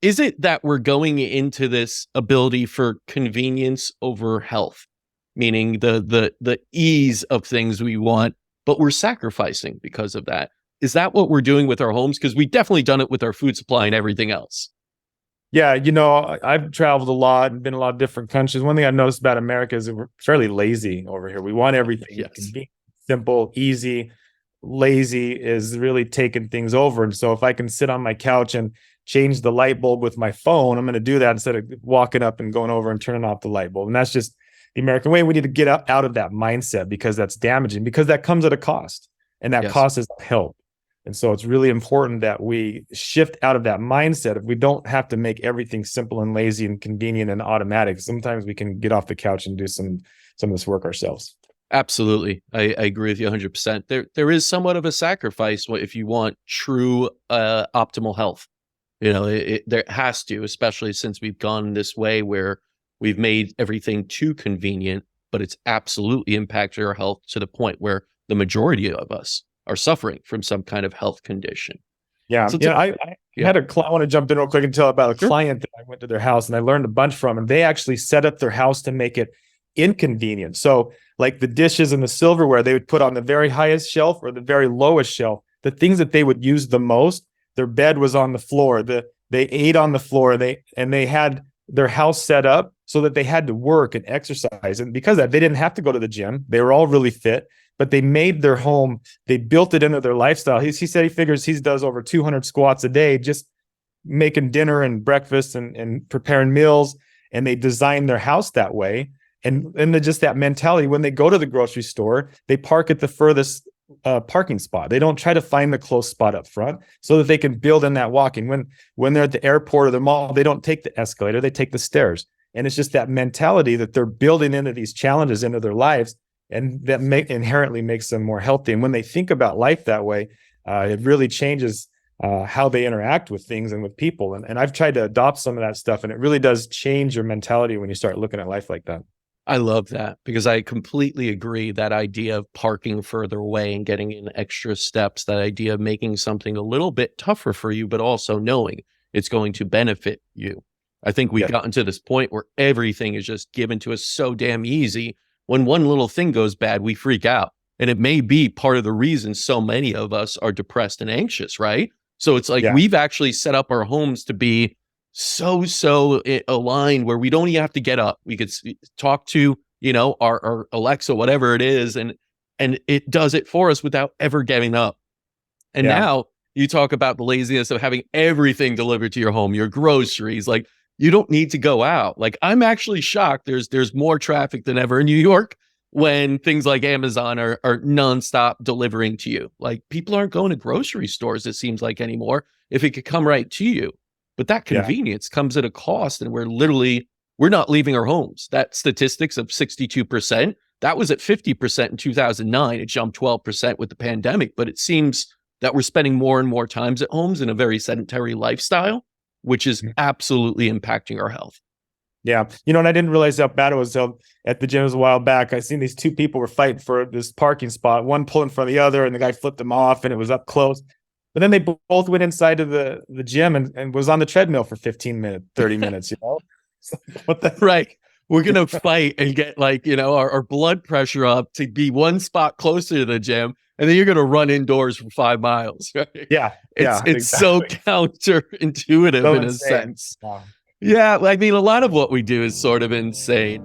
is it that we're going into this ability for convenience over health, meaning the ease of things we want, but we're sacrificing because of that? Is that what we're doing with our homes? Because we definitely done it with our food supply and everything else. Yeah, I've traveled a lot and been in a lot of different countries. One thing I noticed about America is that we're fairly lazy over here. We want everything Yes. convenient, simple, easy. Lazy is really taking things over. And so if I can sit on my couch and change the light bulb with my phone, I'm going to do that instead of walking up and going over and turning off the light bulb. And that's just the American way. We need to get out of that mindset because that's damaging, because that comes at a cost, and that Yes. cost is help. And so it's really important that we shift out of that mindset. If we don't have to make everything simple and lazy and convenient and automatic, sometimes we can get off the couch and do some of this work ourselves. Absolutely. I agree with you 100%. There is somewhat of a sacrifice if you want true optimal health. There has to, especially since we've gone this way where we've made everything too convenient, but it's absolutely impacted our health to the point where the majority of us are suffering from some kind of health condition. Yeah. So I had I want to jump in real quick and tell about a Sure. client that I went to their house and I learned a bunch from, and they actually set up their house to make it inconvenient. So like the dishes and the silverware, they would put on the very highest shelf or the very lowest shelf. The things that they would use the most, their bed was on the floor. They ate on the floor. They had their house set up so that they had to work and exercise. And because of that, they didn't have to go to the gym. They were all really fit, but they made their home, they built it into their lifestyle. He said he figures he does over 200 squats a day, just making dinner and breakfast and preparing meals. And they designed their house that way. And just that mentality, when they go to the grocery store, they park at the furthest parking spot. They don't try to find the close spot up front so that they can build in that walking. When they're at the airport or the mall, they don't take the escalator, they take the stairs. And it's just that mentality that they're building into these challenges into their lives, and that inherently makes them more healthy. And when they think about life that way, it really changes how they interact with things and with people. And I've tried to adopt some of that stuff, and it really does change your mentality when you start looking at life like that. I love that because I completely agree. That idea of parking further away and getting in extra steps, that idea of making something a little bit tougher for you, but also knowing it's going to benefit you. I think we've gotten to this point where everything is just given to us so damn easy. When one little thing goes bad, we freak out. And it may be part of the reason so many of us are depressed and anxious, right? So it's like we've actually set up our homes to be so aligned where we don't even have to get up. We could talk to, our Alexa, whatever it is, and it does it for us without ever getting up. And now you talk about the laziness of having everything delivered to your home, your groceries, like you don't need to go out. Like I'm actually shocked. There's more traffic than ever in New York when things like Amazon are nonstop delivering to you. Like people aren't going to grocery stores, it seems like, anymore, if it could come right to you. But that convenience comes at a cost, and we're not leaving our homes. That statistics of 62%, that was at 50% in 2009. It jumped 12% with the pandemic, but it seems that we're spending more and more times at homes in a very sedentary lifestyle, which is absolutely impacting our health. Yeah. And I didn't realize how bad it was at the gym a while back. I seen these two people were fighting for this parking spot, one pulling from the other, and the guy flipped them off and it was up close. But then they both went inside of the gym and was on the treadmill for 15 minutes, 30 minutes, So, what the right. We're going to fight and get our blood pressure up to be one spot closer to the gym. And then you're going to run indoors for 5 miles. Right? Yeah. It's exactly. so counterintuitive in a sense. Wow. Yeah. I mean, a lot of what we do is sort of insane.